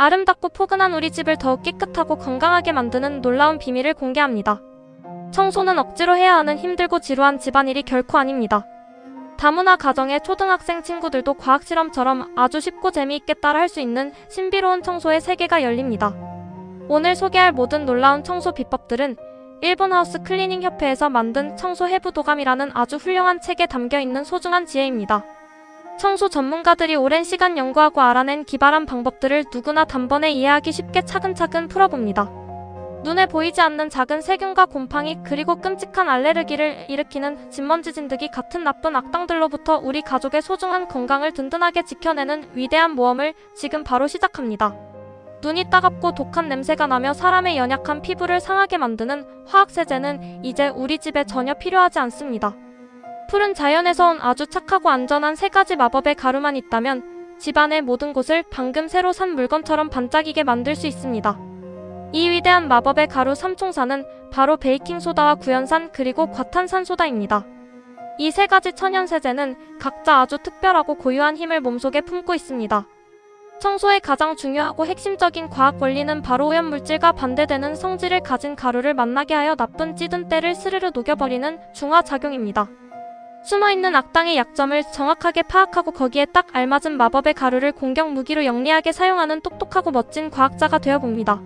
아름답고 포근한 우리 집을 더욱 깨끗하고 건강하게 만드는 놀라운 비밀을 공개합니다. 청소는 억지로 해야 하는 힘들고 지루한 집안일이 결코 아닙니다. 다문화 가정의 초등학생 친구들도 과학실험처럼 아주 쉽고 재미있게 따라할 수 있는 신비로운 청소의 세계가 열립니다. 오늘 소개할 모든 놀라운 청소 비법들은 일본 하우스 클리닝 협회에서 만든 청소 해부 도감이라는 아주 훌륭한 책에 담겨있는 소중한 지혜입니다. 청소 전문가들이 오랜 시간 연구하고 알아낸 기발한 방법들을 누구나 단번에 이해하기 쉽게 차근차근 풀어봅니다. 눈에 보이지 않는 작은 세균과 곰팡이 그리고 끔찍한 알레르기를 일으키는 진먼지 진드기 같은 나쁜 악당들로부터 우리 가족의 소중한 건강을 든든하게 지켜내는 위대한 모험을 지금 바로 시작합니다. 눈이 따갑고 독한 냄새가 나며 사람의 연약한 피부를 상하게 만드는 화학세제는 이제 우리 집에 전혀 필요하지 않습니다. 푸른 자연에서 온 아주 착하고 안전한 3가지 마법의 가루만 있다면 집안의 모든 곳을 방금 새로 산 물건처럼 반짝이게 만들 수 있습니다. 이 위대한 마법의 가루 3총사는 바로 베이킹소다와 구연산 그리고 과탄산소다입니다. 이 3가지 천연세제는 각자 아주 특별하고 고유한 힘을 몸속에 품고 있습니다. 청소의 가장 중요하고 핵심적인 과학 원리는 바로 오염물질과 반대되는 성질을 가진 가루를 만나게 하여 나쁜 찌든 때를 스르르 녹여버리는 중화작용입니다. 숨어있는 악당의 약점을 정확하게 파악하고 거기에 딱 알맞은 마법의 가루를 공격 무기로 영리하게 사용하는 똑똑하고 멋진 과학자가 되어봅니다.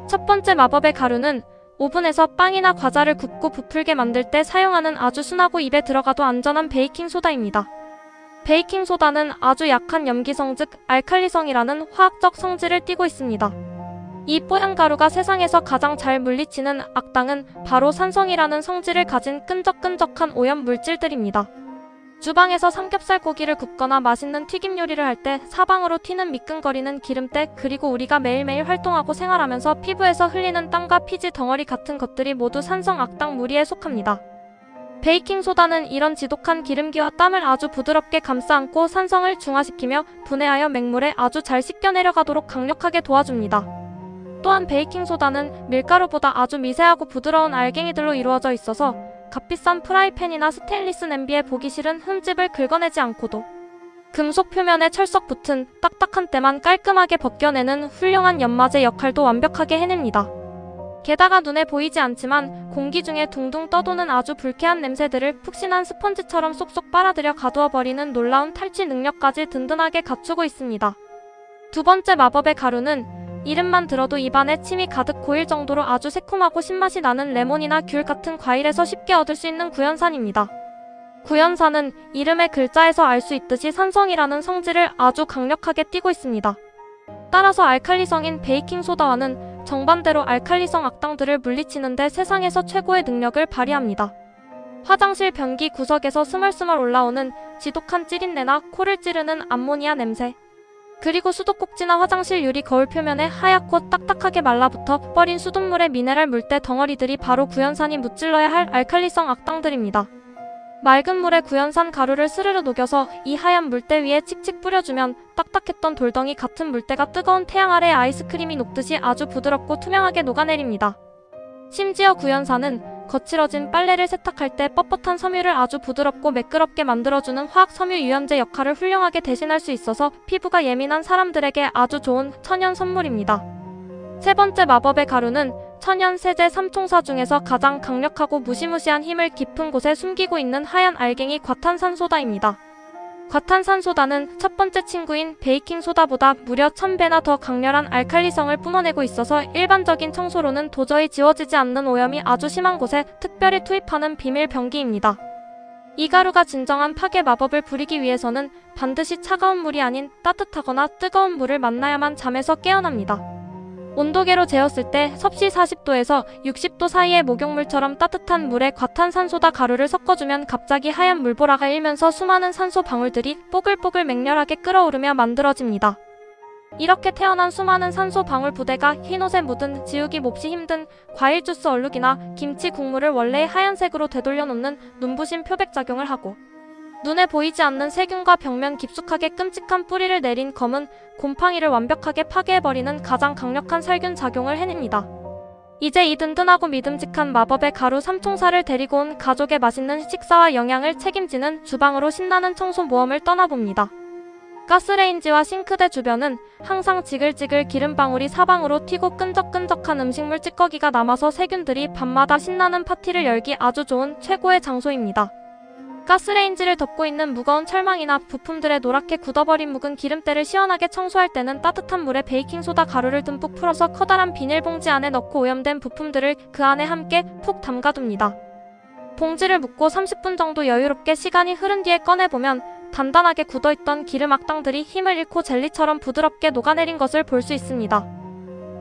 첫 번째 마법의 가루는 오븐에서 빵이나 과자를 굽고 부풀게 만들 때 사용하는 아주 순하고 입에 들어가도 안전한 베이킹소다입니다. 베이킹소다는 아주 약한 염기성 즉 알칼리성이라는 화학적 성질을 띠고 있습니다. 이 뽀얀 가루가 세상에서 가장 잘 물리치는 악당은 바로 산성이라는 성질을 가진 끈적끈적한 오염 물질들입니다. 주방에서 삼겹살 고기를 굽거나 맛있는 튀김 요리를 할 때 사방으로 튀는 미끈거리는 기름때 그리고 우리가 매일매일 활동하고 생활하면서 피부에서 흘리는 땀과 피지 덩어리 같은 것들이 모두 산성 악당 무리에 속합니다. 베이킹소다는 이런 지독한 기름기와 땀을 아주 부드럽게 감싸 안고 산성을 중화시키며 분해하여 맹물에 아주 잘 씻겨 내려가도록 강력하게 도와줍니다. 또한 베이킹소다는 밀가루보다 아주 미세하고 부드러운 알갱이들로 이루어져 있어서 값비싼 프라이팬이나 스테인리스 냄비에 보기 싫은 흠집을 긁어내지 않고도 금속 표면에 철석 붙은 딱딱한 때만 깔끔하게 벗겨내는 훌륭한 연마제 역할도 완벽하게 해냅니다. 게다가 눈에 보이지 않지만 공기 중에 둥둥 떠도는 아주 불쾌한 냄새들을 푹신한 스펀지처럼 쏙쏙 빨아들여 가두어버리는 놀라운 탈취 능력까지 든든하게 갖추고 있습니다. 두 번째 마법의 가루는 이름만 들어도 입안에 침이 가득 고일 정도로 아주 새콤하고 신맛이 나는 레몬이나 귤 같은 과일에서 쉽게 얻을 수 있는 구연산입니다. 구연산은 이름의 글자에서 알 수 있듯이 산성이라는 성질을 아주 강력하게 띠고 있습니다. 따라서 알칼리성인 베이킹소다와는 정반대로 알칼리성 악당들을 물리치는데 세상에서 최고의 능력을 발휘합니다. 화장실 변기 구석에서 스멀스멀 올라오는 지독한 찌린내나 코를 찌르는 암모니아 냄새 그리고 수도꼭지나 화장실 유리 거울 표면에 하얗고 딱딱하게 말라붙어 버린 수돗물에 미네랄 물때 덩어리들이 바로 구연산이 무찔러야 할 알칼리성 악당들입니다. 맑은 물에 구연산 가루를 스르르 녹여서 이 하얀 물때 위에 칙칙 뿌려주면 딱딱했던 돌덩이 같은 물때가 뜨거운 태양 아래 아이스크림이 녹듯이 아주 부드럽고 투명하게 녹아내립니다. 심지어 구연산은 거칠어진 빨래를 세탁할 때 뻣뻣한 섬유를 아주 부드럽고 매끄럽게 만들어주는 화학 섬유 유연제 역할을 훌륭하게 대신할 수 있어서 피부가 예민한 사람들에게 아주 좋은 천연 선물입니다. 세 번째 마법의 가루는 천연 세제 3총사 중에서 가장 강력하고 무시무시한 힘을 깊은 곳에 숨기고 있는 하얀 알갱이 과탄산소다입니다. 과탄산소다는 첫 번째 친구인 베이킹소다보다 무려 1000배나 더 강렬한 알칼리성을 뿜어내고 있어서 일반적인 청소로는 도저히 지워지지 않는 오염이 아주 심한 곳에 특별히 투입하는 비밀 병기입니다. 이 가루가 진정한 파괴 마법을 부리기 위해서는 반드시 차가운 물이 아닌 따뜻하거나 뜨거운 물을 만나야만 잠에서 깨어납니다. 온도계로 재었을 때 섭씨 40도에서 60도 사이의 목욕물처럼 따뜻한 물에 과탄산소다 가루를 섞어주면 갑자기 하얀 물보라가 일면서 수많은 산소 방울들이 뽀글뽀글 맹렬하게 끓어오르며 만들어집니다. 이렇게 태어난 수많은 산소 방울 부대가 흰옷에 묻은 지우기 몹시 힘든 과일 주스 얼룩이나 김치 국물을 원래의 하얀색으로 되돌려 놓는 눈부신 표백작용을 하고 눈에 보이지 않는 세균과 벽면 깊숙하게 끔찍한 뿌리를 내린 검은 곰팡이를 완벽하게 파괴해버리는 가장 강력한 살균 작용을 해냅니다. 이제 이 든든하고 믿음직한 마법의 가루 3총사를 데리고 온 가족의 맛있는 식사와 영양을 책임지는 주방으로 신나는 청소 모험을 떠나봅니다. 가스레인지와 싱크대 주변은 항상 지글지글 기름방울이 사방으로 튀고 끈적끈적한 음식물 찌꺼기가 남아서 세균들이 밤마다 신나는 파티를 열기 아주 좋은 최고의 장소입니다. 가스레인지를 덮고 있는 무거운 철망이나 부품들의 노랗게 굳어버린 묵은 기름때를 시원하게 청소할 때는 따뜻한 물에 베이킹소다 가루를 듬뿍 풀어서 커다란 비닐봉지 안에 넣고 오염된 부품들을 그 안에 함께 푹 담가둡니다. 봉지를 묶고 30분 정도 여유롭게 시간이 흐른 뒤에 꺼내보면 단단하게 굳어있던 기름 악당들이 힘을 잃고 젤리처럼 부드럽게 녹아내린 것을 볼 수 있습니다.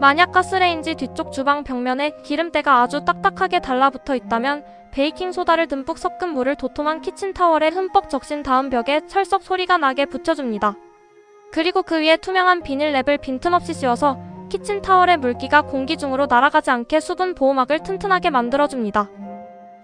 만약 가스레인지 뒤쪽 주방 벽면에 기름때가 아주 딱딱하게 달라붙어 있다면 베이킹소다를 듬뿍 섞은 물을 도톰한 키친타월에 흠뻑 적신 다음 벽에 철썩 소리가 나게 붙여줍니다. 그리고 그 위에 투명한 비닐랩을 빈틈없이 씌워서 키친타월의 물기가 공기 중으로 날아가지 않게 수분 보호막을 튼튼하게 만들어줍니다.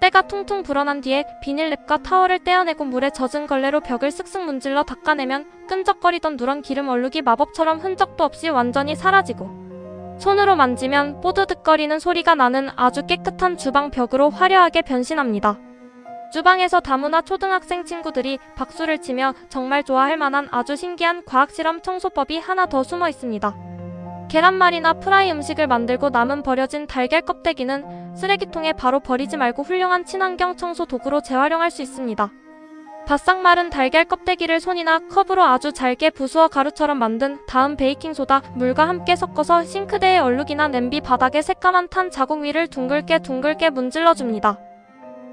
때가 퉁퉁 불어난 뒤에 비닐랩과 타월을 떼어내고 물에 젖은 걸레로 벽을 쓱쓱 문질러 닦아내면 끈적거리던 누런 기름 얼룩이 마법처럼 흔적도 없이 완전히 사라지고 손으로 만지면 뽀드득거리는 소리가 나는 아주 깨끗한 주방 벽으로 화려하게 변신합니다. 주방에서 다문화 초등학생 친구들이 박수를 치며 정말 좋아할 만한 아주 신기한 과학실험 청소법이 하나 더 숨어 있습니다. 계란말이나 프라이 음식을 만들고 남은 버려진 달걀 껍데기는 쓰레기통에 바로 버리지 말고 훌륭한 친환경 청소 도구로 재활용할 수 있습니다. 바싹 마른 달걀 껍데기를 손이나 컵으로 아주 잘게 부수어 가루처럼 만든 다음 베이킹소다, 물과 함께 섞어서 싱크대의 얼룩이나 냄비 바닥에 새까만 탄 자국 위를 둥글게 문질러줍니다.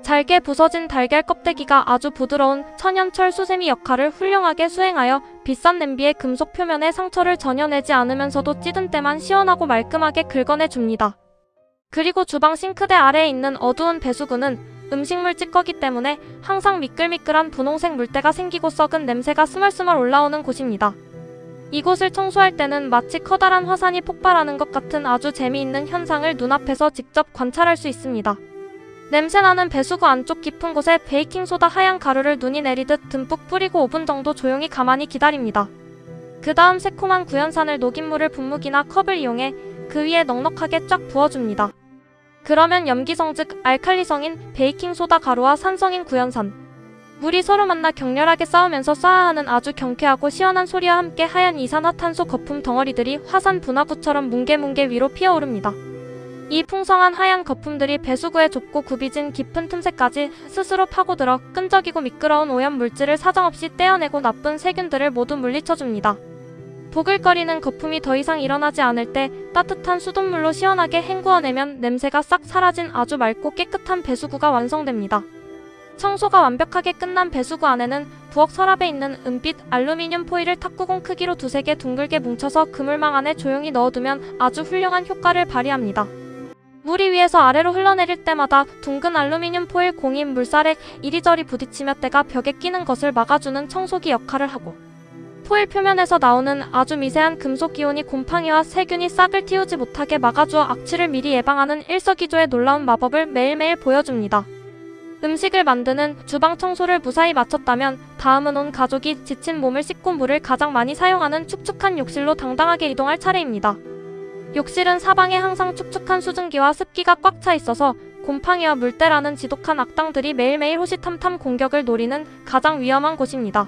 잘게 부서진 달걀 껍데기가 아주 부드러운 천연철 수세미 역할을 훌륭하게 수행하여 비싼 냄비의 금속 표면에 상처를 전혀 내지 않으면서도 찌든 때만 시원하고 말끔하게 긁어내줍니다. 그리고 주방 싱크대 아래에 있는 어두운 배수구는 음식물 찌꺼기 때문에 항상 미끌미끌한 분홍색 물때가 생기고 썩은 냄새가 스멀스멀 올라오는 곳입니다. 이곳을 청소할 때는 마치 커다란 화산이 폭발하는 것 같은 아주 재미있는 현상을 눈앞에서 직접 관찰할 수 있습니다. 냄새나는 배수구 안쪽 깊은 곳에 베이킹소다 하얀 가루를 눈이 내리듯 듬뿍 뿌리고 5분 정도 조용히 가만히 기다립니다. 그 다음 새콤한 구연산을 녹인 물을 분무기나 컵을 이용해 그 위에 넉넉하게 쫙 부어줍니다. 그러면 염기성 즉 알칼리성인 베이킹소다 가루와 산성인 구연산, 물이 서로 만나 격렬하게 싸우면서 쏴야 하는 아주 경쾌하고 시원한 소리와 함께 하얀 이산화탄소 거품 덩어리들이 화산 분화구처럼 뭉게뭉게 위로 피어오릅니다. 이 풍성한 하얀 거품들이 배수구의 좁고 굽이진 깊은 틈새까지 스스로 파고들어 끈적이고 미끄러운 오염 물질을 사정없이 떼어내고 나쁜 세균들을 모두 물리쳐줍니다. 보글거리는 거품이 더 이상 일어나지 않을 때 따뜻한 수돗물로 시원하게 헹구어내면 냄새가 싹 사라진 아주 맑고 깨끗한 배수구가 완성됩니다. 청소가 완벽하게 끝난 배수구 안에는 부엌 서랍에 있는 은빛 알루미늄 포일을 탁구공 크기로 두세 개 둥글게 뭉쳐서 그물망 안에 조용히 넣어두면 아주 훌륭한 효과를 발휘합니다. 물이 위에서 아래로 흘러내릴 때마다 둥근 알루미늄 포일 공이 물살에 이리저리 부딪히며 때가 벽에 끼는 것을 막아주는 청소기 역할을 하고, 포일 표면에서 나오는 아주 미세한 금속 기온이 곰팡이와 세균이 싹을 틔우지 못하게 막아주어 악취를 미리 예방하는 일석이조의 놀라운 마법을 매일매일 보여줍니다. 음식을 만드는 주방 청소를 무사히 마쳤다면 다음은 온 가족이 지친 몸을 씻고 물을 가장 많이 사용하는 축축한 욕실로 당당하게 이동할 차례입니다. 욕실은 사방에 항상 축축한 수증기와 습기가 꽉 차 있어서 곰팡이와 물때라는 지독한 악당들이 매일매일 호시탐탐 공격을 노리는 가장 위험한 곳입니다.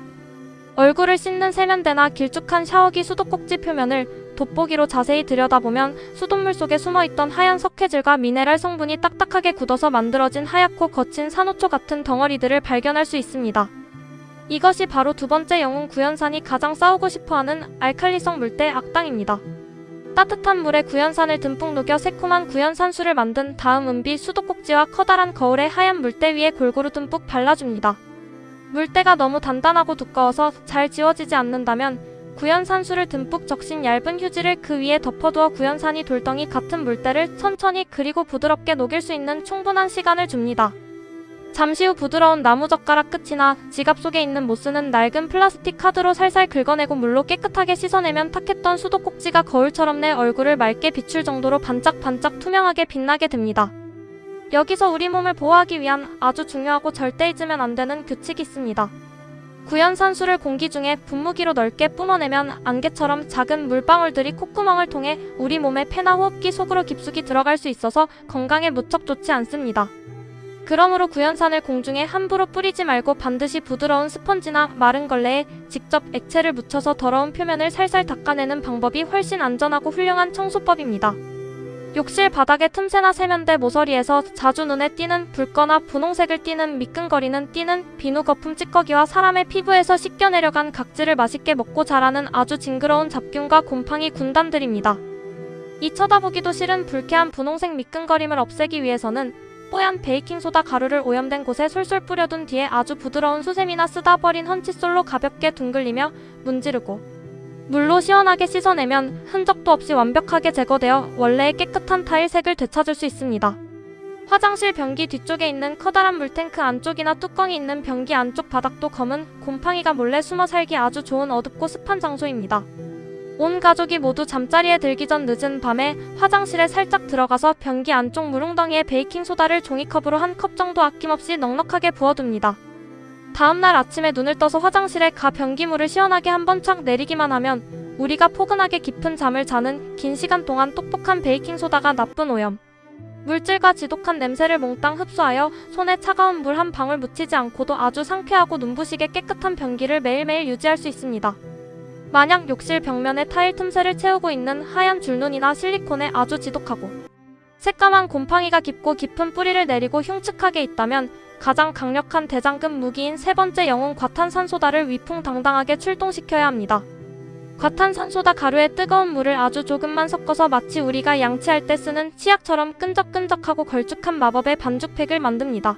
얼굴을 씻는 세면대나 길쭉한 샤워기 수도꼭지 표면을 돋보기로 자세히 들여다보면 수돗물 속에 숨어있던 하얀 석회질과 미네랄 성분이 딱딱하게 굳어서 만들어진 하얗고 거친 산호초 같은 덩어리들을 발견할 수 있습니다. 이것이 바로 두 번째 영웅 구연산이 가장 싸우고 싶어하는 알칼리성 물때 악당입니다. 따뜻한 물에 구연산을 듬뿍 녹여 새콤한 구연산수를 만든 다음 은비 수도꼭지와 커다란 거울의 하얀 물때 위에 골고루 듬뿍 발라줍니다. 물때가 너무 단단하고 두꺼워서 잘 지워지지 않는다면 구연산수를 듬뿍 적신 얇은 휴지를 그 위에 덮어두어 구연산이 돌덩이 같은 물때를 천천히 그리고 부드럽게 녹일 수 있는 충분한 시간을 줍니다. 잠시 후 부드러운 나무젓가락 끝이나 지갑 속에 있는 못쓰는 낡은 플라스틱 카드로 살살 긁어내고 물로 깨끗하게 씻어내면 탁했던 수도꼭지가 거울처럼 내 얼굴을 맑게 비출 정도로 반짝반짝 투명하게 빛나게 됩니다. 여기서 우리 몸을 보호하기 위한 아주 중요하고 절대 잊으면 안 되는 규칙이 있습니다. 구연산수를 공기 중에 분무기로 넓게 뿜어내면 안개처럼 작은 물방울들이 콧구멍을 통해 우리 몸의 폐나 호흡기 속으로 깊숙이 들어갈 수 있어서 건강에 무척 좋지 않습니다. 그러므로 구연산을 공중에 함부로 뿌리지 말고 반드시 부드러운 스펀지나 마른 걸레에 직접 액체를 묻혀서 더러운 표면을 살살 닦아내는 방법이 훨씬 안전하고 훌륭한 청소법입니다. 욕실 바닥의 틈새나 세면대 모서리에서 자주 눈에 띄는 붉거나 분홍색을 띠는 미끈거리는 띠는 비누 거품 찌꺼기와 사람의 피부에서 씻겨내려간 각질을 맛있게 먹고 자라는 아주 징그러운 잡균과 곰팡이 군단들입니다. 이 쳐다보기도 싫은 불쾌한 분홍색 미끈거림을 없애기 위해서는 뽀얀 베이킹소다 가루를 오염된 곳에 솔솔 뿌려둔 뒤에 아주 부드러운 수세미나 쓰다 버린 헌칫솔로 가볍게 둥글리며 문지르고 물로 시원하게 씻어내면 흔적도 없이 완벽하게 제거되어 원래의 깨끗한 타일색을 되찾을 수 있습니다. 화장실 변기 뒤쪽에 있는 커다란 물탱크 안쪽이나 뚜껑이 있는 변기 안쪽 바닥도 검은 곰팡이가 몰래 숨어 살기 아주 좋은 어둡고 습한 장소입니다. 온 가족이 모두 잠자리에 들기 전 늦은 밤에 화장실에 살짝 들어가서 변기 안쪽 물웅덩이에 베이킹소다를 종이컵으로 한 컵 정도 아낌없이 넉넉하게 부어둡니다. 다음날 아침에 눈을 떠서 화장실에 가 변기물을 시원하게 한번 착 내리기만 하면 우리가 포근하게 깊은 잠을 자는 긴 시간 동안 똑똑한 베이킹소다가 나쁜 오염, 물질과 지독한 냄새를 몽땅 흡수하여 손에 차가운 물 한 방울 묻히지 않고도 아주 상쾌하고 눈부시게 깨끗한 변기를 매일매일 유지할 수 있습니다. 만약 욕실 벽면에 타일 틈새를 채우고 있는 하얀 줄눈이나 실리콘에 아주 지독하고 새까만 곰팡이가 깊고 깊은 뿌리를 내리고 흉측하게 있다면 가장 강력한 대장금 무기인 세 번째 영웅 과탄산소다를 위풍당당하게 출동시켜야 합니다. 과탄산소다 가루에 뜨거운 물을 아주 조금만 섞어서 마치 우리가 양치할 때 쓰는 치약처럼 끈적끈적하고 걸쭉한 마법의 반죽팩을 만듭니다.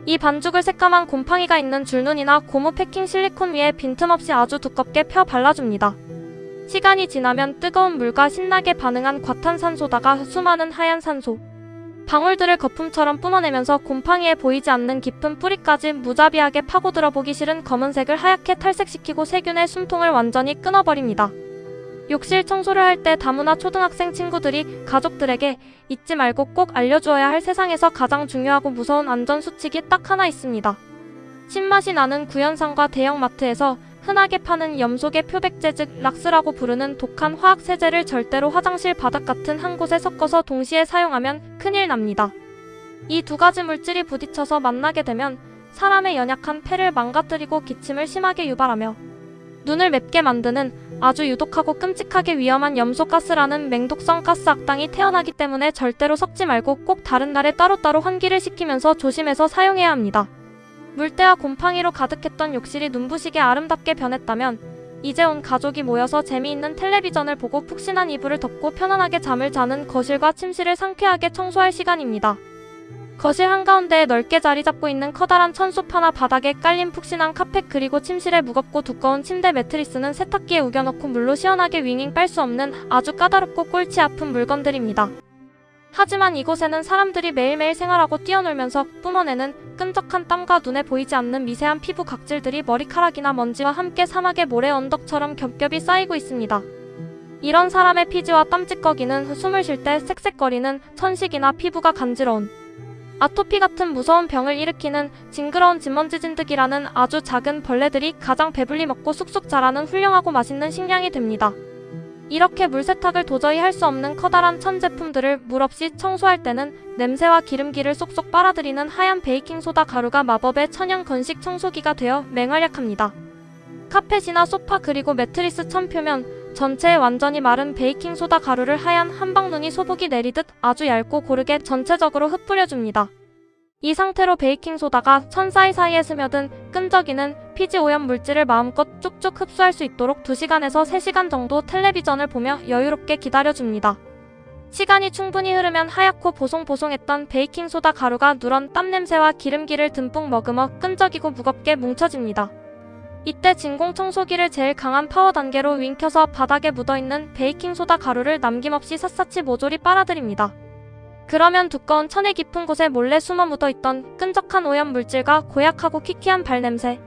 이 반죽을 새까만 곰팡이가 있는 줄눈이나 고무 패킹 실리콘 위에 빈틈없이 아주 두껍게 펴 발라줍니다. 시간이 지나면 뜨거운 물과 신나게 반응한 과탄산소다가 수많은 하얀 산소 방울들을 거품처럼 뿜어내면서 곰팡이에 보이지 않는 깊은 뿌리까지 무자비하게 파고들어 보기 싫은 검은색을 하얗게 탈색시키고 세균의 숨통을 완전히 끊어버립니다. 욕실 청소를 할 때 다문화 초등학생 친구들이 가족들에게 잊지 말고 꼭 알려주어야 할 세상에서 가장 중요하고 무서운 안전수칙이 딱 하나 있습니다. 신맛이 나는 구연산과 대형마트에서 흔하게 파는 염소계 표백제 즉 락스라고 부르는 독한 화학세제를 절대로 화장실 바닥 같은 한 곳에 섞어서 동시에 사용하면 큰일 납니다. 이 두 가지 물질이 부딪혀서 만나게 되면 사람의 연약한 폐를 망가뜨리고 기침을 심하게 유발하며 눈을 맵게 만드는 아주 유독하고 끔찍하게 위험한 염소가스라는 맹독성 가스 악당이 태어나기 때문에 절대로 섞지 말고 꼭 다른 날에 따로따로 환기를 시키면서 조심해서 사용해야 합니다. 물때와 곰팡이로 가득했던 욕실이 눈부시게 아름답게 변했다면 이제 온 가족이 모여서 재미있는 텔레비전을 보고 푹신한 이불을 덮고 편안하게 잠을 자는 거실과 침실을 상쾌하게 청소할 시간입니다. 거실 한가운데에 넓게 자리 잡고 있는 커다란 천숲 하나, 바닥에 깔린 푹신한 카펫, 그리고 침실의 무겁고 두꺼운 침대 매트리스는 세탁기에 우겨넣고 물로 시원하게 윙윙 빨 수 없는 아주 까다롭고 꼴찌 아픈 물건들입니다. 하지만 이곳에는 사람들이 매일매일 생활하고 뛰어놀면서 뿜어내는 끈적한 땀과 눈에 보이지 않는 미세한 피부 각질들이 머리카락이나 먼지와 함께 사막의 모래 언덕처럼 겹겹이 쌓이고 있습니다. 이런 사람의 피지와 땀찌꺼기는 숨을 쉴 때 색색거리는 천식이나 피부가 간지러운 아토피 같은 무서운 병을 일으키는 징그러운 진먼지 진드기라는 아주 작은 벌레들이 가장 배불리 먹고 쑥쑥 자라는 훌륭하고 맛있는 식량이 됩니다. 이렇게 물세탁을 도저히 할 수 없는 커다란 천 제품들을 물 없이 청소할 때는 냄새와 기름기를 쏙쏙 빨아들이는 하얀 베이킹소다 가루가 마법의 천연 건식 청소기가 되어 맹활약합니다. 카펫이나 소파 그리고 매트리스 천 표면 전체에 완전히 마른 베이킹소다 가루를 하얀 한방눈이 소복이 내리듯 아주 얇고 고르게 전체적으로 흩뿌려줍니다. 이 상태로 베이킹소다가 천 사이사이에 스며든 끈적이는 피지 오염 물질을 마음껏 쭉쭉 흡수할 수 있도록 2시간에서 3시간 정도 텔레비전을 보며 여유롭게 기다려줍니다. 시간이 충분히 흐르면 하얗고 보송보송했던 베이킹소다 가루가 누런 땀냄새와 기름기를 듬뿍 머금어 끈적이고 무겁게 뭉쳐집니다. 이때 진공청소기를 제일 강한 파워 단계로 윙 켜서 바닥에 묻어있는 베이킹소다 가루를 남김없이 샅샅이 모조리 빨아들입니다. 그러면 두꺼운 천의 깊은 곳에 몰래 숨어 묻어있던 끈적한 오염 물질과 고약하고 퀴퀴한 발냄새,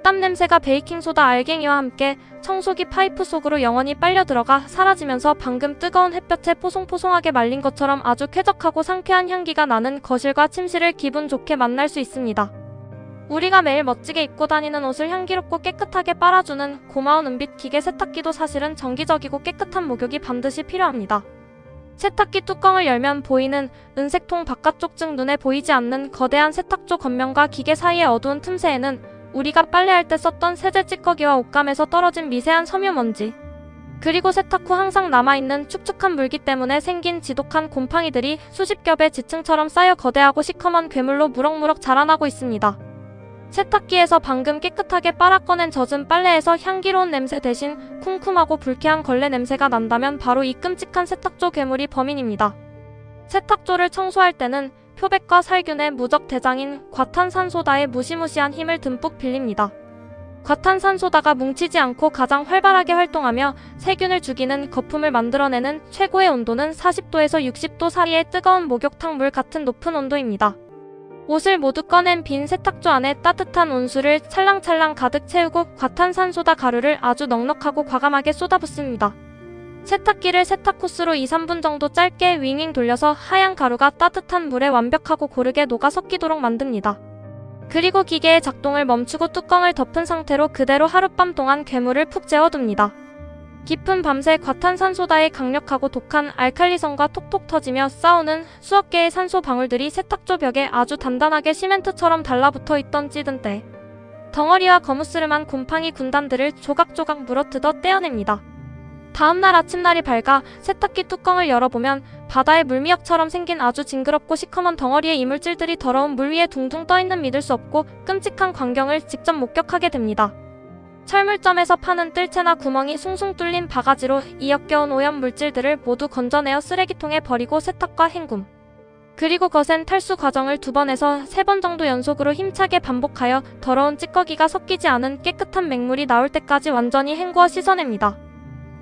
땀냄새가 베이킹소다 알갱이와 함께 청소기 파이프 속으로 영원히 빨려 들어가 사라지면서 방금 뜨거운 햇볕에 포송포송하게 말린 것처럼 아주 쾌적하고 상쾌한 향기가 나는 거실과 침실을 기분 좋게 만날 수 있습니다. 우리가 매일 멋지게 입고 다니는 옷을 향기롭고 깨끗하게 빨아주는 고마운 은빛 기계 세탁기도 사실은 정기적이고 깨끗한 목욕이 반드시 필요합니다. 세탁기 뚜껑을 열면 보이는 은색통 바깥쪽 즉 눈에 보이지 않는 거대한 세탁조 겉면과 기계 사이의 어두운 틈새에는 우리가 빨래할 때 썼던 세제 찌꺼기와 옷감에서 떨어진 미세한 섬유먼지, 그리고 세탁 후 항상 남아있는 축축한 물기 때문에 생긴 지독한 곰팡이들이 수십 겹의 지층처럼 쌓여 거대하고 시커먼 괴물로 무럭무럭 자라나고 있습니다. 세탁기에서 방금 깨끗하게 빨아 꺼낸 젖은 빨래에서 향기로운 냄새 대신 쿰쿰하고 불쾌한 걸레 냄새가 난다면 바로 이 끔찍한 세탁조 괴물이 범인입니다. 세탁조를 청소할 때는 표백과 살균의 무적 대장인 과탄산소다의 무시무시한 힘을 듬뿍 빌립니다. 과탄산소다가 뭉치지 않고 가장 활발하게 활동하며 세균을 죽이는 거품을 만들어내는 최고의 온도는 40도에서 60도 사이의 뜨거운 목욕탕 물 같은 높은 온도입니다. 옷을 모두 꺼낸 빈 세탁조 안에 따뜻한 온수를 찰랑찰랑 가득 채우고 과탄산소다 가루를 아주 넉넉하고 과감하게 쏟아붓습니다. 세탁기를 세탁 코스로 2-3분 정도 짧게 윙윙 돌려서 하얀 가루가 따뜻한 물에 완벽하고 고르게 녹아 섞이도록 만듭니다. 그리고 기계의 작동을 멈추고 뚜껑을 덮은 상태로 그대로 하룻밤 동안 괴물을 푹 재워둡니다. 깊은 밤새 과탄산소다의 강력하고 독한 알칼리성과 톡톡 터지며 싸우는 수억 개의 산소 방울들이 세탁조 벽에 아주 단단하게 시멘트처럼 달라붙어 있던 찌든 때 덩어리와 거무스름한 곰팡이 군단들을 조각조각 물어뜯어 떼어냅니다. 다음날 아침날이 밝아 세탁기 뚜껑을 열어보면 바다의 물미역처럼 생긴 아주 징그럽고 시커먼 덩어리의 이물질들이 더러운 물 위에 둥둥 떠있는 믿을 수 없고 끔찍한 광경을 직접 목격하게 됩니다. 철물점에서 파는 뜰채나 구멍이 숭숭 뚫린 바가지로 이 역겨운 오염 물질들을 모두 건져내어 쓰레기통에 버리고 세탁과 헹굼, 그리고 거센 탈수 과정을 2번에서 3번 정도 연속으로 힘차게 반복하여 더러운 찌꺼기가 섞이지 않은 깨끗한 맹물이 나올 때까지 완전히 헹구어 씻어냅니다.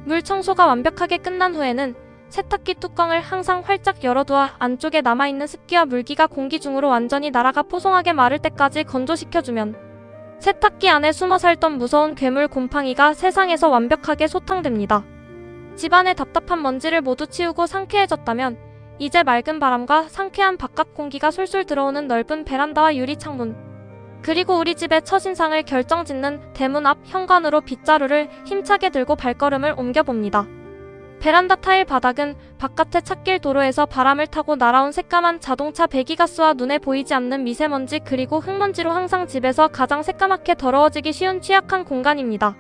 물 청소가 완벽하게 끝난 후에는 세탁기 뚜껑을 항상 활짝 열어두어 안쪽에 남아있는 습기와 물기가 공기 중으로 완전히 날아가 뽀송하게 마를 때까지 건조시켜주면 세탁기 안에 숨어 살던 무서운 괴물 곰팡이가 세상에서 완벽하게 소탕됩니다. 집안의 답답한 먼지를 모두 치우고 상쾌해졌다면 이제 맑은 바람과 상쾌한 바깥 공기가 솔솔 들어오는 넓은 베란다와 유리 창문, 그리고 우리 집의 첫인상을 결정짓는 대문 앞 현관으로 빗자루를 힘차게 들고 발걸음을 옮겨봅니다. 베란다 타일 바닥은 바깥의 찻길 도로에서 바람을 타고 날아온 새까만 자동차 배기가스와 눈에 보이지 않는 미세먼지 그리고 흙먼지로 항상 집에서 가장 새까맣게 더러워지기 쉬운 취약한 공간입니다.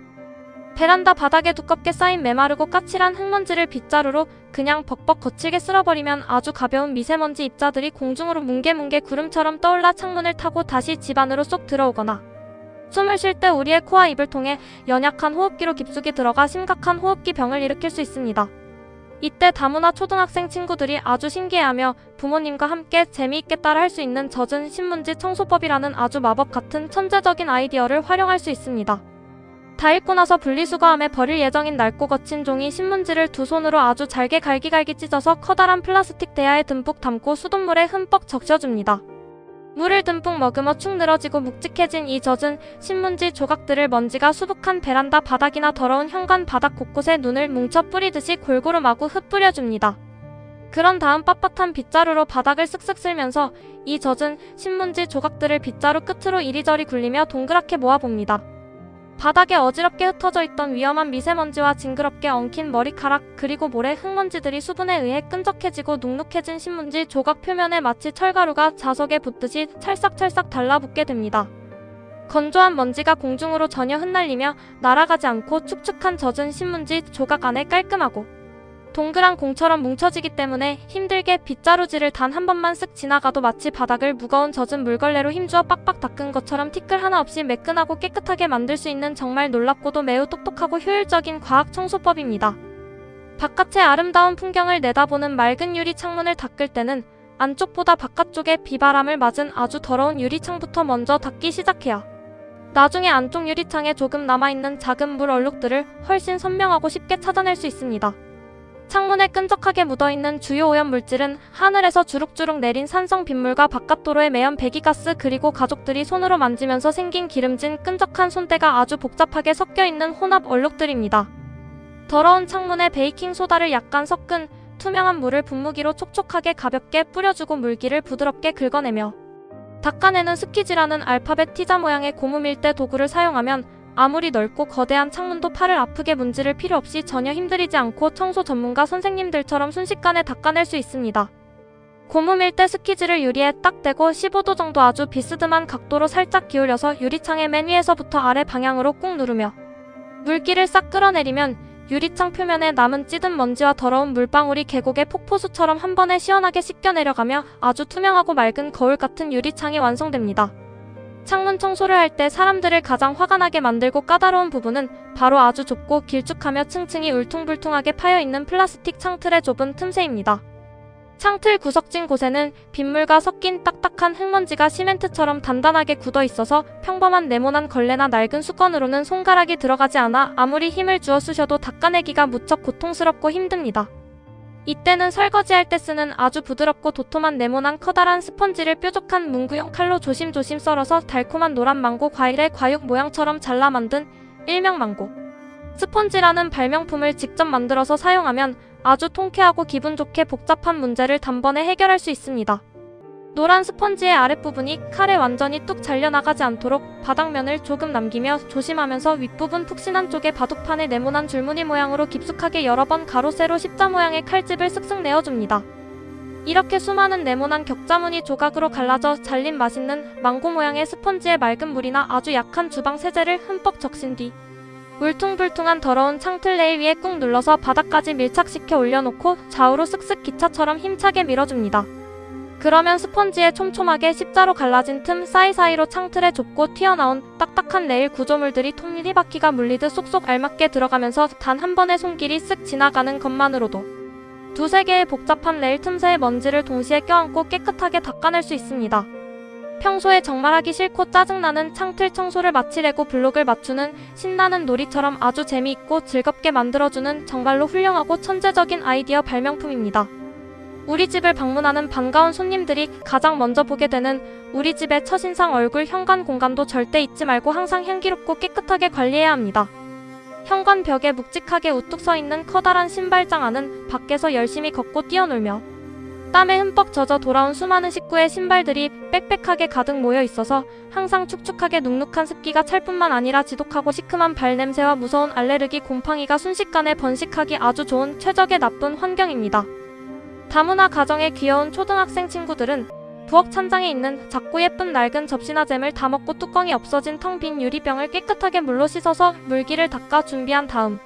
베란다 바닥에 두껍게 쌓인 메마르고 까칠한 흙먼지를 빗자루로 그냥 벅벅 거칠게 쓸어버리면 아주 가벼운 미세먼지 입자들이 공중으로 뭉게뭉게 구름처럼 떠올라 창문을 타고 다시 집 안으로 쏙 들어오거나 숨을 쉴 때 우리의 코와 입을 통해 연약한 호흡기로 깊숙이 들어가 심각한 호흡기 병을 일으킬 수 있습니다. 이때 다문화 초등학생 친구들이 아주 신기해하며 부모님과 함께 재미있게 따라 할 수 있는 젖은 신문지 청소법이라는 아주 마법 같은 천재적인 아이디어를 활용할 수 있습니다. 다 읽고 나서 분리수거함에 버릴 예정인 낡고 거친 종이 신문지를 두 손으로 아주 잘게 갈기갈기 찢어서 커다란 플라스틱 대야에 듬뿍 담고 수돗물에 흠뻑 적셔줍니다. 물을 듬뿍 머금어 축 늘어지고 묵직해진 이 젖은 신문지 조각들을 먼지가 수북한 베란다 바닥이나 더러운 현관 바닥 곳곳에 눈을 뭉쳐 뿌리듯이 골고루 마구 흩뿌려줍니다. 그런 다음 빳빳한 빗자루로 바닥을 쓱쓱 쓸면서 이 젖은 신문지 조각들을 빗자루 끝으로 이리저리 굴리며 동그랗게 모아봅니다. 바닥에 어지럽게 흩어져 있던 위험한 미세먼지와 징그럽게 엉킨 머리카락 그리고 모래 흙먼지들이 수분에 의해 끈적해지고 눅눅해진 신문지 조각 표면에 마치 철가루가 자석에 붙듯이 찰싹찰싹 달라붙게 됩니다. 건조한 먼지가 공중으로 전혀 흩날리며 날아가지 않고 축축한 젖은 신문지 조각 안에 깔끔하고 동그란 공처럼 뭉쳐지기 때문에 힘들게 빗자루질을 단 한 번만 쓱 지나가도 마치 바닥을 무거운 젖은 물걸레로 힘주어 빡빡 닦은 것처럼 티끌 하나 없이 매끈하고 깨끗하게 만들 수 있는 정말 놀랍고도 매우 똑똑하고 효율적인 과학 청소법입니다. 바깥의 아름다운 풍경을 내다보는 맑은 유리 창문을 닦을 때는 안쪽보다 바깥쪽에 비바람을 맞은 아주 더러운 유리창부터 먼저 닦기 시작해야 나중에 안쪽 유리창에 조금 남아있는 작은 물 얼룩들을 훨씬 선명하고 쉽게 찾아낼 수 있습니다. 창문에 끈적하게 묻어있는 주요 오염 물질은 하늘에서 주룩주룩 내린 산성 빗물과 바깥도로의 매연 배기가스 그리고 가족들이 손으로 만지면서 생긴 기름진 끈적한 손때가 아주 복잡하게 섞여있는 혼합 얼룩들입니다. 더러운 창문에 베이킹소다를 약간 섞은 투명한 물을 분무기로 촉촉하게 가볍게 뿌려주고 물기를 부드럽게 긁어내며 닦아내는 스퀴지라는 알파벳 T자 모양의 고무 밀대 도구를 사용하면 아무리 넓고 거대한 창문도 팔을 아프게 문지를 필요 없이 전혀 힘들이지 않고 청소 전문가 선생님들처럼 순식간에 닦아낼 수 있습니다. 고무밀 때 스키즈를 유리에 딱 대고 15도 정도 아주 비스듬한 각도로 살짝 기울여서 유리창의 맨 위에서부터 아래 방향으로 꾹 누르며 물기를 싹 끌어내리면 유리창 표면에 남은 찌든 먼지와 더러운 물방울이 계곡의 폭포수처럼 한 번에 시원하게 씻겨 내려가며 아주 투명하고 맑은 거울 같은 유리창이 완성됩니다. 창문 청소를 할 때 사람들을 가장 화가 나게 만들고 까다로운 부분은 바로 아주 좁고 길쭉하며 층층이 울퉁불퉁하게 파여있는 플라스틱 창틀의 좁은 틈새입니다. 창틀 구석진 곳에는 빗물과 섞인 딱딱한 흙먼지가 시멘트처럼 단단하게 굳어 있어서 평범한 네모난 걸레나 낡은 수건으로는 손가락이 들어가지 않아 아무리 힘을 주어 쑤셔도 닦아내기가 무척 고통스럽고 힘듭니다. 이때는 설거지할 때 쓰는 아주 부드럽고 도톰한 네모난 커다란 스펀지를 뾰족한 문구용 칼로 조심조심 썰어서 달콤한 노란 망고 과일의 과육 모양처럼 잘라 만든 일명 망고 스펀지라는 발명품을 직접 만들어서 사용하면 아주 통쾌하고 기분 좋게 복잡한 문제를 단번에 해결할 수 있습니다. 노란 스펀지의 아랫부분이 칼에 완전히 뚝 잘려나가지 않도록 바닥면을 조금 남기며 조심하면서 윗부분 푹신한 쪽에 바둑판의 네모난 줄무늬 모양으로 깊숙하게 여러 번 가로 세로 십자 모양의 칼집을 쓱쓱 내어줍니다. 이렇게 수많은 네모난 격자무늬 조각으로 갈라져 잘린 맛있는 망고 모양의 스펀지에 맑은 물이나 아주 약한 주방 세제를 흠뻑 적신 뒤 울퉁불퉁한 더러운 창틀 레일 위에 꾹 눌러서 바닥까지 밀착시켜 올려놓고 좌우로 쓱쓱 기차처럼 힘차게 밀어줍니다. 그러면 스펀지에 촘촘하게 십자로 갈라진 틈 사이사이로 창틀에 좁고 튀어나온 딱딱한 레일 구조물들이 톱니바퀴가 물리듯 쏙쏙 알맞게 들어가면서 단 한 번의 손길이 쓱 지나가는 것만으로도 두세 개의 복잡한 레일 틈새의 먼지를 동시에 껴안고 깨끗하게 닦아낼 수 있습니다. 평소에 정말 하기 싫고 짜증나는 창틀 청소를 마치려고 블록을 맞추는 신나는 놀이처럼 아주 재미있고 즐겁게 만들어주는 정말로 훌륭하고 천재적인 아이디어 발명품입니다. 우리 집을 방문하는 반가운 손님들이 가장 먼저 보게 되는 우리 집의 첫인상 얼굴 현관 공간도 절대 잊지 말고 항상 향기롭고 깨끗하게 관리해야 합니다. 현관 벽에 묵직하게 우뚝 서있는 커다란 신발장 안은 밖에서 열심히 걷고 뛰어놀며 땀에 흠뻑 젖어 돌아온 수많은 식구의 신발들이 빽빽하게 가득 모여 있어서 항상 축축하게 눅눅한 습기가 찰 뿐만 아니라 지독하고 시큼한 발냄새와 무서운 알레르기 곰팡이가 순식간에 번식하기 아주 좋은 최적의 나쁜 환경입니다. 다문화 가정의 귀여운 초등학생 친구들은 부엌 찬장에 있는 작고 예쁜 낡은 접시나 잼을 다 먹고 뚜껑이 없어진 텅 빈 유리병을 깨끗하게 물로 씻어서 물기를 닦아 준비한 다음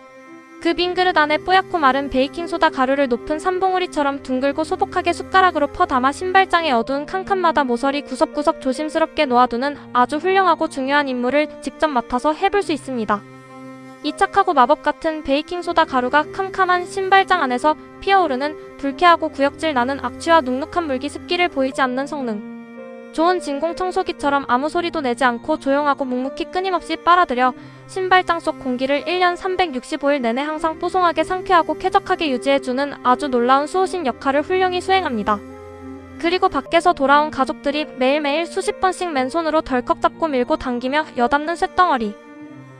그 빈 그릇 안에 뽀얗고 마른 베이킹소다 가루를 높은 산봉우리처럼 둥글고 소복하게 숟가락으로 퍼 담아 신발장의 어두운 칸칸마다 모서리 구석구석 조심스럽게 놓아두는 아주 훌륭하고 중요한 임무를 직접 맡아서 해볼 수 있습니다. 이 착하고 마법 같은 베이킹소다 가루가 캄캄한 신발장 안에서 피어오르는 불쾌하고 구역질 나는 악취와 눅눅한 물기 습기를 보이지 않는 성능. 좋은 진공 청소기처럼 아무 소리도 내지 않고 조용하고 묵묵히 끊임없이 빨아들여 신발장 속 공기를 1년 365일 내내 항상 뽀송하게 상쾌하고 쾌적하게 유지해주는 아주 놀라운 수호신 역할을 훌륭히 수행합니다. 그리고 밖에서 돌아온 가족들이 매일매일 수십 번씩 맨손으로 덜컥 잡고 밀고 당기며 여닫는 쇳덩어리.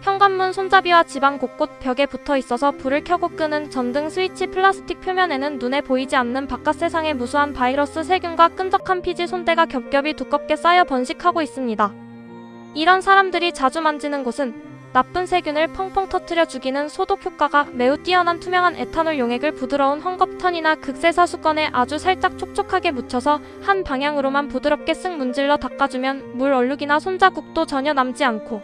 현관문 손잡이와 집안 곳곳 벽에 붙어 있어서 불을 켜고 끄는 전등 스위치 플라스틱 표면에는 눈에 보이지 않는 바깥 세상의 무수한 바이러스 세균과 끈적한 피지 손때가 겹겹이 두껍게 쌓여 번식하고 있습니다. 이런 사람들이 자주 만지는 곳은 나쁜 세균을 펑펑 터뜨려 죽이는 소독 효과가 매우 뛰어난 투명한 에탄올 용액을 부드러운 헝겊턴이나 극세사 수건에 아주 살짝 촉촉하게 묻혀서 한 방향으로만 부드럽게 쓱 문질러 닦아주면 물 얼룩이나 손자국도 전혀 남지 않고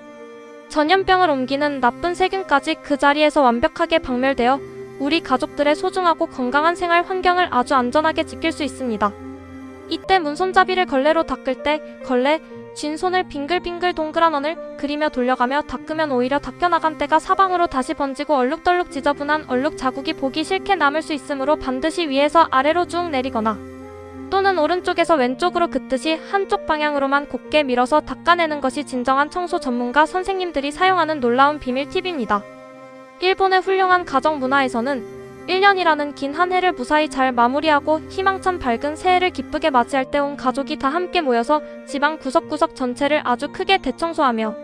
전염병을 옮기는 나쁜 세균까지 그 자리에서 완벽하게 박멸되어 우리 가족들의 소중하고 건강한 생활 환경을 아주 안전하게 지킬 수 있습니다. 이때 문손잡이를 걸레로 닦을 때 걸레, 쥔 손을 빙글빙글 동그란 원을 그리며 돌려가며 닦으면 오히려 닦여나간 때가 사방으로 다시 번지고 얼룩덜룩 지저분한 얼룩 자국이 보기 싫게 남을 수 있으므로 반드시 위에서 아래로 쭉 내리거나 또는 오른쪽에서 왼쪽으로 긋듯이 한쪽 방향으로만 곱게 밀어서 닦아내는 것이 진정한 청소 전문가 선생님들이 사용하는 놀라운 비밀 팁입니다. 일본의 훌륭한 가정 문화에서는 1년이라는 긴 한 해를 무사히 잘 마무리하고 희망찬 밝은 새해를 기쁘게 맞이할 때 온 가족이 다 함께 모여서 집안 구석구석 전체를 아주 크게 대청소하며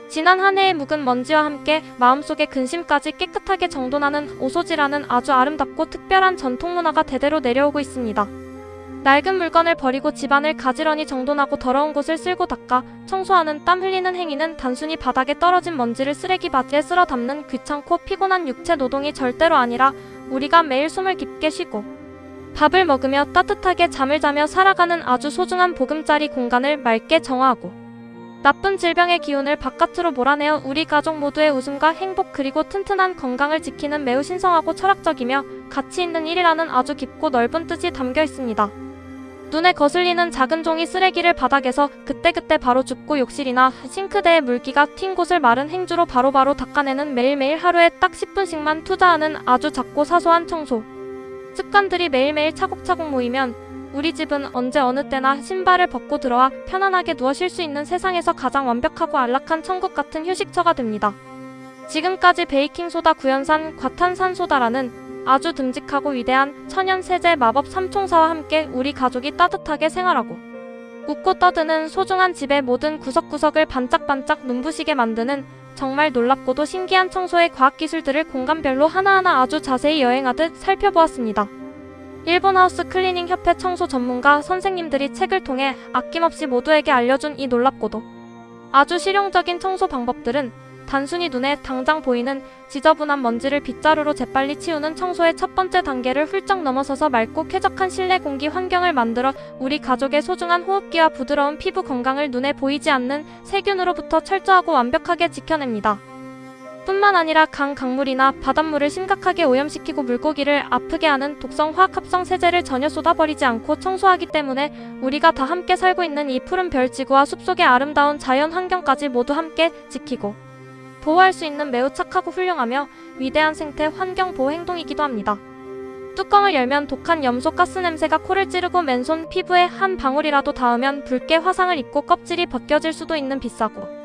지난 한 해의 묵은 먼지와 함께 마음속의 근심까지 깨끗하게 정돈하는 오소지라는 아주 아름답고 특별한 전통 문화가 대대로 내려오고 있습니다. 낡은 물건을 버리고 집안을 가지런히 정돈하고 더러운 곳을 쓸고 닦아 청소하는 땀 흘리는 행위는 단순히 바닥에 떨어진 먼지를 쓰레기 바지에 쓸어 담는 귀찮고 피곤한 육체 노동이 절대로 아니라 우리가 매일 숨을 깊게 쉬고 밥을 먹으며 따뜻하게 잠을 자며 살아가는 아주 소중한 보금자리 공간을 맑게 정화하고 나쁜 질병의 기운을 바깥으로 몰아내어 우리 가족 모두의 웃음과 행복 그리고 튼튼한 건강을 지키는 매우 신성하고 철학적이며 가치 있는 일이라는 아주 깊고 넓은 뜻이 담겨 있습니다. 눈에 거슬리는 작은 종이 쓰레기를 바닥에서 그때그때 바로 줍고 욕실이나 싱크대에 물기가 튄 곳을 마른 행주로 바로바로 닦아내는 매일매일 하루에 딱 10분씩만 투자하는 아주 작고 사소한 청소 습관들이 매일매일 차곡차곡 모이면 우리 집은 언제 어느 때나 신발을 벗고 들어와 편안하게 누워 쉴 수 있는 세상에서 가장 완벽하고 안락한 천국 같은 휴식처가 됩니다. 지금까지 베이킹소다 구연산 과탄산소다라는 아주 듬직하고 위대한 천연 세제 마법 삼총사와 함께 우리 가족이 따뜻하게 생활하고 웃고 떠드는 소중한 집의 모든 구석구석을 반짝반짝 눈부시게 만드는 정말 놀랍고도 신기한 청소의 과학기술들을 공간별로 하나하나 아주 자세히 여행하듯 살펴보았습니다. 일본 하우스 클리닝 협회 청소 전문가 선생님들이 책을 통해 아낌없이 모두에게 알려준 이 놀랍고도 아주 실용적인 청소 방법들은 단순히 눈에 당장 보이는 지저분한 먼지를 빗자루로 재빨리 치우는 청소의 첫 번째 단계를 훌쩍 넘어서서 맑고 쾌적한 실내 공기 환경을 만들어 우리 가족의 소중한 호흡기와 부드러운 피부 건강을 눈에 보이지 않는 세균으로부터 철저하고 완벽하게 지켜냅니다. 뿐만 아니라 강물이나 바닷물을 심각하게 오염시키고 물고기를 아프게 하는 독성 화학합성 세제를 전혀 쏟아버리지 않고 청소하기 때문에 우리가 다 함께 살고 있는 이 푸른 별지구와 숲속의 아름다운 자연 환경까지 모두 함께 지키고 보호할 수 있는 매우 착하고 훌륭하며 위대한 생태 환경 보호 행동이기도 합니다. 뚜껑을 열면 독한 염소 가스 냄새가 코를 찌르고 맨손 피부에 한 방울이라도 닿으면 붉게 화상을 입고 껍질이 벗겨질 수도 있는 비싸고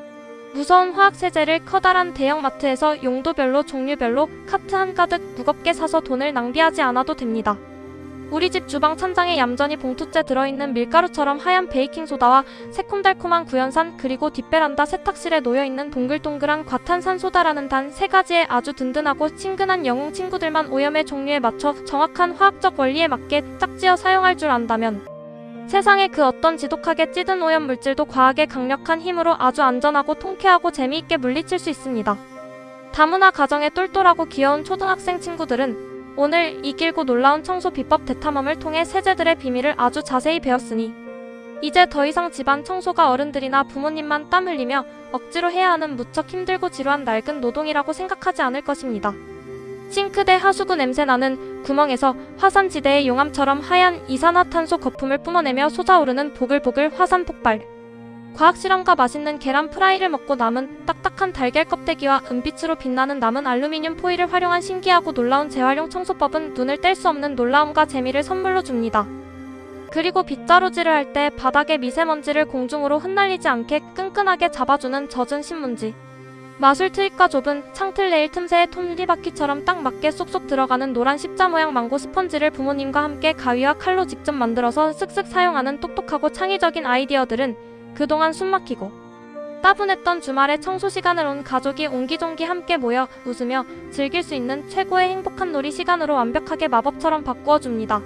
무서운 화학세제를 커다란 대형마트에서 용도별로 종류별로 카트 한가득 무겁게 사서 돈을 낭비하지 않아도 됩니다. 우리 집 주방 찬장에 얌전히 봉투째 들어있는 밀가루처럼 하얀 베이킹소다와 새콤달콤한 구연산 그리고 뒷베란다 세탁실에 놓여있는 동글동글한 과탄산소다라는 단 3가지의 아주 든든하고 친근한 영웅 친구들만 오염의 종류에 맞춰 정확한 화학적 원리에 맞게 짝지어 사용할 줄 안다면 세상의 그 어떤 지독하게 찌든 오염 물질도 과학의 강력한 힘으로 아주 안전하고 통쾌하고 재미있게 물리칠 수 있습니다. 다문화 가정의 똘똘하고 귀여운 초등학생 친구들은 오늘 이 길고 놀라운 청소 비법 대탐험을 통해 세제들의 비밀을 아주 자세히 배웠으니 이제 더 이상 집안 청소가 어른들이나 부모님만 땀 흘리며 억지로 해야 하는 무척 힘들고 지루한 낡은 노동이라고 생각하지 않을 것입니다. 싱크대 하수구 냄새나는 구멍에서 화산지대의 용암처럼 하얀 이산화탄소 거품을 뿜어내며 솟아오르는 보글보글 화산 폭발 과학실험과 맛있는 계란 프라이를 먹고 남은 딱딱한 달걀 껍데기와 은빛으로 빛나는 남은 알루미늄 포일을 활용한 신기하고 놀라운 재활용 청소법은 눈을 뗄 수 없는 놀라움과 재미를 선물로 줍니다. 그리고 빗자루질을 할 때 바닥에 미세먼지를 공중으로 흩날리지 않게 끈끈하게 잡아주는 젖은 신문지 마술 트릭과 좁은 창틀 레일 틈새에 톱니바퀴처럼 딱 맞게 쏙쏙 들어가는 노란 십자 모양 망고 스펀지를 부모님과 함께 가위와 칼로 직접 만들어서 쓱쓱 사용하는 똑똑하고 창의적인 아이디어들은 그동안 숨막히고 따분했던 주말에 청소 시간을 온 가족이 옹기종기 함께 모여 웃으며 즐길 수 있는 최고의 행복한 놀이 시간으로 완벽하게 마법처럼 바꾸어 줍니다.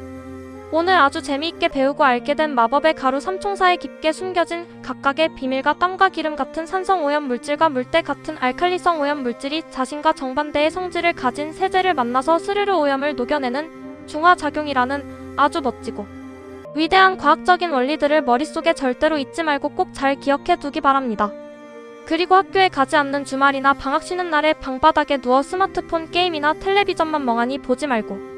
오늘 아주 재미있게 배우고 알게 된 마법의 가루 삼총사에 깊게 숨겨진 각각의 비밀과 땀과 기름 같은 산성 오염 물질과 물때 같은 알칼리성 오염 물질이 자신과 정반대의 성질을 가진 세제를 만나서 스르르 오염을 녹여내는 중화작용이라는 아주 멋지고 위대한 과학적인 원리들을 머릿속에 절대로 잊지 말고 꼭 잘 기억해 두기 바랍니다. 그리고 학교에 가지 않는 주말이나 방학 쉬는 날에 방바닥에 누워 스마트폰 게임이나 텔레비전만 멍하니 보지 말고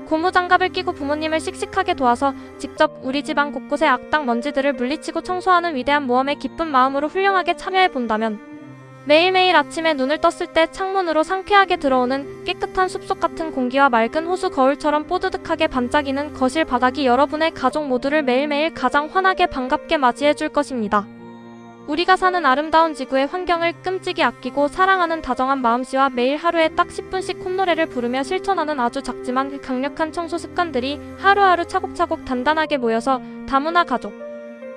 고무장갑을 끼고 부모님을 씩씩하게 도와서 직접 우리 집안 곳곳의 악당 먼지들을 물리치고 청소하는 위대한 모험에 기쁜 마음으로 훌륭하게 참여해 본다면 매일매일 아침에 눈을 떴을 때 창문으로 상쾌하게 들어오는 깨끗한 숲속 같은 공기와 맑은 호수 거울처럼 뽀드득하게 반짝이는 거실 바닥이 여러분의 가족 모두를 매일매일 가장 환하게 반갑게 맞이해 줄 것입니다. 우리가 사는 아름다운 지구의 환경을 끔찍이 아끼고 사랑하는 다정한 마음씨와 매일 하루에 딱 10분씩 콧노래를 부르며 실천하는 아주 작지만 강력한 청소 습관들이 하루하루 차곡차곡 단단하게 모여서 다문화 가족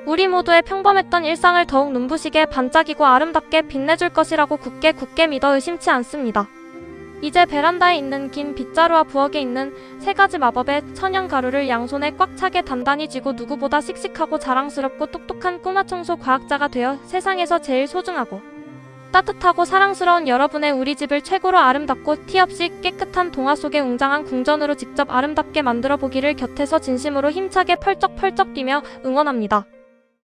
우리 모두의 평범했던 일상을 더욱 눈부시게 반짝이고 아름답게 빛내줄 것이라고 굳게 믿어 의심치 않습니다. 이제 베란다에 있는 긴 빗자루와 부엌에 있는 3가지 마법의 천연 가루를 양손에 꽉 차게 단단히 쥐고 누구보다 씩씩하고 자랑스럽고 똑똑한 꼬마 청소 과학자가 되어 세상에서 제일 소중하고 따뜻하고 사랑스러운 여러분의 우리 집을 최고로 아름답고 티 없이 깨끗한 동화 속의 웅장한 궁전으로 직접 아름답게 만들어 보기를 곁에서 진심으로 힘차게 펄쩍펄쩍 뛰며 응원합니다.